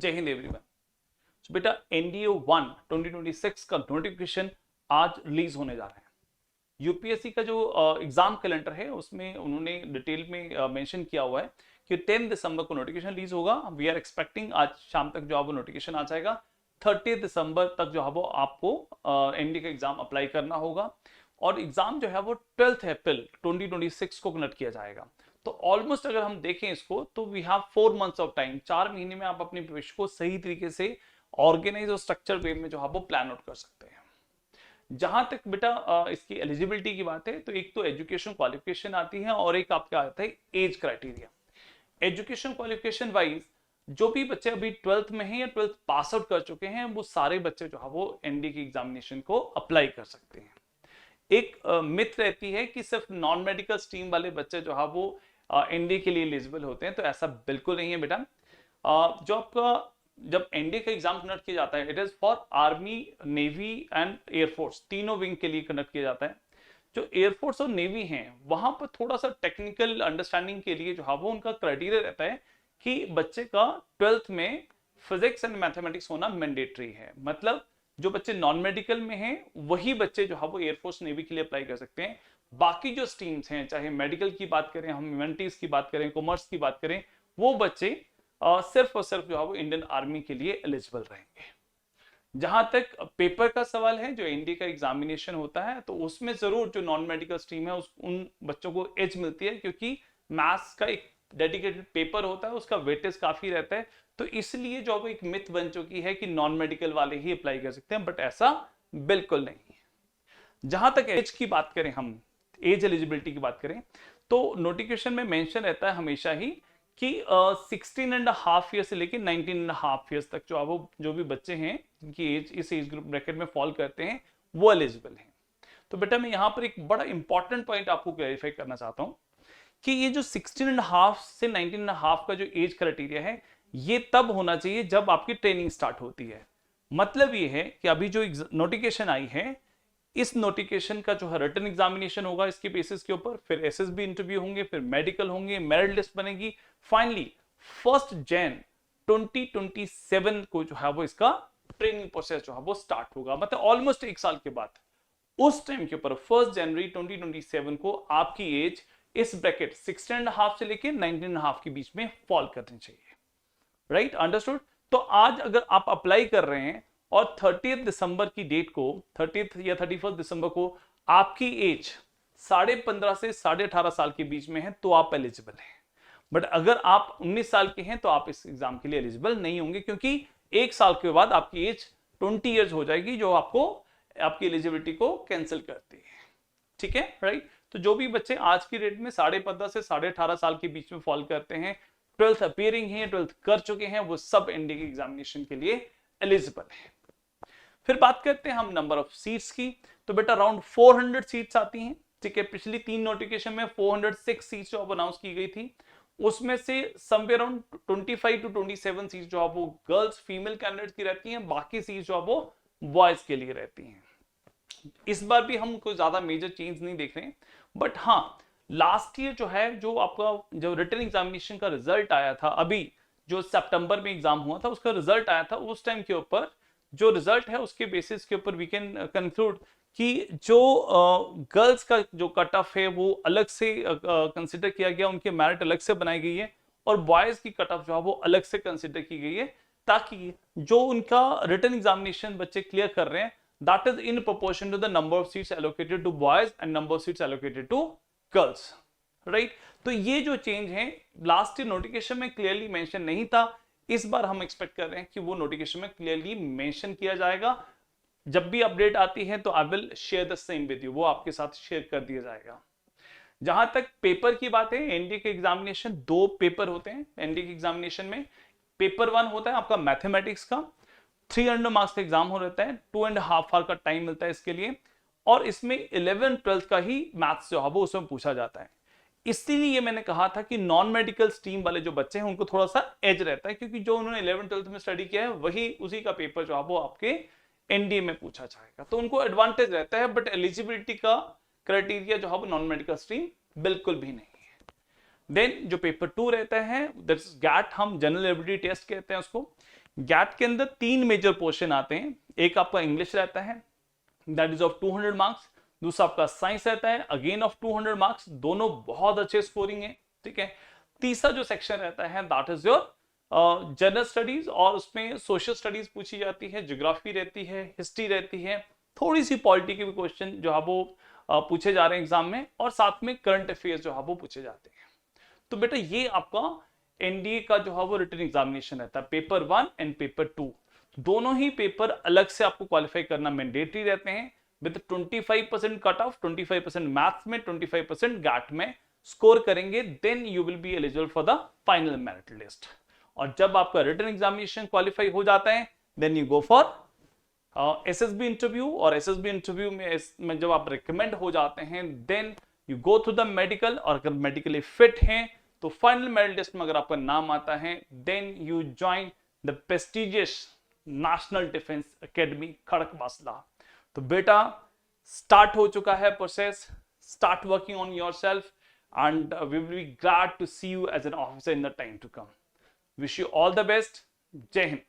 जय हिंद एवरीवन। तो बेटा एनडीए 1 2026 का नोटिफिकेशन आज रिलीज होने जा रहा है। यूपीएससी का जो एग्जाम कैलेंडर है उसमें उन्होंने डिटेल में मेंशन किया हुआ है कि 10 दिसंबर को नोटिफिकेशन रिलीज होगा। वी आर एक्सपेक्टिंग आज शाम तक जो है वो नोटिफिकेशन आ जाएगा। 30 दिसंबर तक जो है वो आपको एनडीए का एग्जाम अप्लाई करना होगा और एग्जाम जो है वो 12 अप्रैल 2026 को कंडक्ट किया जाएगा। तो ऑलमोस्ट अगर हम देखें इसको तो we have 4 months of time. 4 महीने में आप अपने भविष्य को सही तरीके से ऑर्गेनाइज और स्ट्रक्चर वे में जो है वो प्लान आउट कर सकते हैं। जहां तक बेटा इसकी एलिजिबिलिटी की बात है तो एक तो एजुकेशन क्वालिफिकेशन आती है और एक आपका आता है age criteria. Education qualification wise जो भी बच्चे अभी 12th में हैं या 12th पास आउट कर चुके हैं वो सारे बच्चे जो है वो एनडीए की एग्जामिनेशन को अप्लाई कर सकते हैं। एक मिथ रहती है कि सिर्फ नॉन मेडिकल स्ट्रीम वाले बच्चे जो है वो एनडीए के लिए एलिजिबल होते हैं, तो ऐसा बिल्कुल नहीं है बेटा। जो आपका जब एनडीए का एग्जाम कंडक्ट किया जाता है it is for army, navy and air force, तीनों विंग के लिए कंडक्ट किया जाता है। जो एयरफोर्स और नेवी हैं वहां पर थोड़ा सा टेक्निकल अंडरस्टैंडिंग के लिए जो है वो उनका क्राइटेरिया रहता है कि बच्चे का 12th में फिजिक्स एंड मैथमेटिक्स होना मैंडेटरी है। मतलब जो बच्चे नॉन मेडिकल में हैं वही बच्चे जो है वो एयरफोर्स, नेवी के लिए अप्लाई कर सकते हैं। बाकी जो स्ट्रीम्स हैं, चाहे मेडिकल की बात करें, हम ह्यूमैनिटीज की बात करें, कॉमर्स की बात करें, वो बच्चे सिर्फ और सिर्फ जो है वो इंडियन आर्मी के लिए एलिजिबल रहेंगे। जहां तक पेपर का सवाल है, जो एनडीए का एग्जामिनेशन होता है तो उसमें जरूर जो नॉन मेडिकल स्ट्रीम है उन बच्चों को एज मिलती है, क्योंकि मैथ्स का एक डेडिकेटेड पेपर होता है, उसका वेटेज काफी रहता है। तो इसलिए जो अब एक मिथ बन चुकी है कि नॉन मेडिकल वाले ही अप्लाई कर सकते हैं, बट ऐसा बिल्कुल नहीं है। जहां तक एज की बात करें, हम एज एलिजिबिलिटी की बात करें तो नोटिफिकेशन में मेंशन रहता है हमेशा ही कि 16.5 ईयर से लेकर 19.5 ईयर्स तक जो भी बच्चे हैं जिनकी एज इस एज ग्रुप ब्रैकेट में फॉल करते हैं वो एलिजिबल हैं। तो बेटा मैं यहां पर एक बड़ा इंपॉर्टेंट पॉइंट आपको क्लैरिफाई करना चाहता हूं कि ये जो 16.5 से 19.5 का जो एज क्राइटेरिया है ये तब होना चाहिए जब आपकी ट्रेनिंग स्टार्ट होती है। मतलब ये है कि अभी जो नोटिफिकेशन आई है, इस नोटिफिकेशन का जो है रिटन एग्जामिनेशन होगा इसके बेसिस के ऊपर, फिर एसएसबी इंटरव्यू होंगे, फिर मेडिकल होंगे, मेरिट लिस्ट बनेगी, फाइनली 1 जनवरी 2027 को जो है वो इसका ट्रेनिंग प्रोसेस जो है वो स्टार्ट होगा। मतलब ऑलमोस्ट 1 साल के बाद उस टाइम के ऊपर 1 जनवरी 2027 को आपकी एज इस ब्रैकेट 16.5 से लेकर 19.5 के बीच में फॉल करनी चाहिए। Right, understood. तो आज अगर आप अप्लाई कर रहे हैं और 30 दिसंबर की डेट को, 30 या 31 दिसंबर को आपकी एज 15.5 से 18.5 साल के बीच में है तो आप एलिजिबल हैं। बट अगर आप 19 साल के हैं तो आप इस एग्जाम के लिए एलिजिबल नहीं होंगे, क्योंकि 1 साल के बाद आपकी एज 20 ईयर्स हो जाएगी, जो आपको आपकी एलिजिबिलिटी को कैंसिल करती है। ठीक है, राइट। तो जो भी बच्चे आज की डेट में 15.5 से 18.5 साल के बीच में फॉल करते हैं, 12th अपीयरिंग है, 12th कर चुके हैं, वो सब एनडीए के एग्जामिनेशन के लिए एलिजिबल है। फिर बात करते हैं हम नंबर ऑफ सीट्स की। तो बेटा अराउंड 400 सीट्स आती हैं। ठीक है, पिछली 3 नोटिफिकेशन में 406 सीट्स जो अनाउंस की गई थी उसमें से समवेयर अराउंड 25 to 27 सीट्स जो है वो गर्ल्स, फीमेल कैंडिडेट्स की रहती हैं, बाकी सीट्स जो है वो बॉयज के लिए रहती हैं। इस बार भी हम कोई ज्यादा मेजर चेंज नहीं देख रहे हैं, बट हाँ लास्ट ईयर जो है जो आपका जो रिटन एग्जामिनेशन का रिजल्ट आया था, अभी जो सितंबर में एग्जाम हुआ था उसका रिजल्ट आया था, उस टाइम के ऊपर जो रिजल्ट है उसके बेसिस के ऊपर वी कैन कंक्लूड कि जो गर्ल्स का जो कट ऑफ है वो अलग से कंसिडर किया गया, उनके मेरिट अलग से बनाई गई है, और बॉयज की कट ऑफ जो है वो अलग से कंसिडर की गई है, ताकि जो उनका रिटन एग्जामिनेशन बच्चे क्लियर कर रहे हैं that is in proportion to the number of seats allocated to boys and number of seats allocated to girls, right? तो ये जो चेंज है लास्ट ईयर नोटिफिकेशन में क्लियरली मेंशन नहीं था, इस बार हम एक्सपेक्ट कर रहे हैं कि वो नोटिफिकेशन में क्लियरली मेंशन किया जाएगा। जब भी अपडेट आती है तो I will share the same with you, वो आपके साथ शेयर कर दिया जाएगा। जहां तक पेपर की बात है, एनडीए के एग्जामिनेशन 2 पेपर होते हैं। एनडीए के एग्जामिनेशन में पेपर 1 होता है आपका मैथमेटिक्स का, 300 मार्क्स का एग्जाम हो रहता है, 2.5 आवर का टाइम मिलता है इसके लिए, और इसमें 11th-12th का ही मैथ्स जो है वो उसमें पूछा जाता है। इसीलिए मैंने कहा था कि नॉन मेडिकल स्ट्रीम वाले जो बच्चे हैं उनको थोड़ा सा एज रहता है, क्योंकि जो उन्होंने 11th-12th में स्टडी किया है वही उसी का पेपर जो है वो आपके एनडीए में पूछा जाएगा, तो उनको एडवांटेज रहता है। बट एलिजिबिलिटी का क्राइटेरिया जो है वो नॉन मेडिकल स्ट्रीम बिल्कुल भी नहीं है। देन जो पेपर 2 रहता है दैट्स गैट, हम जनरल एबिलिटी टेस्ट कहते हैं उसको। गैट के अंदर 3 मेजर पोर्शन आते हैं। एक आपका इंग्लिश रहता है, दैट इज ऑफ 200 मार्क्स। दूसरा आपका साइंस रहता है, अगेन ऑफ 200 मार्क्स, दोनों बहुत अच्छे स्कोरिंग है, ठीक है। तीसरा जो सेक्शन रहता है that is your general studies, और उसमें सोशल स्टडीज पूछी जाती है, ज्योग्राफी रहती है, हिस्ट्री रहती है, थोड़ी सी पॉलिटी के भी क्वेश्चन जो है वो पूछे जा रहे हैं एग्जाम में, और साथ में करंट अफेयर्स जो है वो पूछे जाते हैं। तो बेटा ये आपका एनडीए का जो है वो रिटन एग्जामिनेशन रहता है, पेपर 1 एंड पेपर 2। दोनों ही पेपर अलग से आपको क्वालिफाई करना मैंडेटरी रहते हैं, विद 25% कट ऑफ, 25% मैथ्स में, 25% गैट में स्कोर करेंगे, then you will be eligible for the final merit list. और जब आपका रिटन एग्जामिनेशन क्वालिफाई हो जाता है, then you go for SSB interview, और एसएसबी इंटरव्यू में जब आप रिकमेंड हो जाते हैं, then you go through the medical, और अगर मेडिकली फिट हैं तो फाइनल मेरिट लिस्ट में अगर आपका नाम आता है, then you join the prestigious National Defence Academy Khadakwasla. तो बेटा स्टार्ट हो चुका है process, start working on yourself, and we will be glad to see you as an officer in the time to come. Wish you all the best. Jai Hind.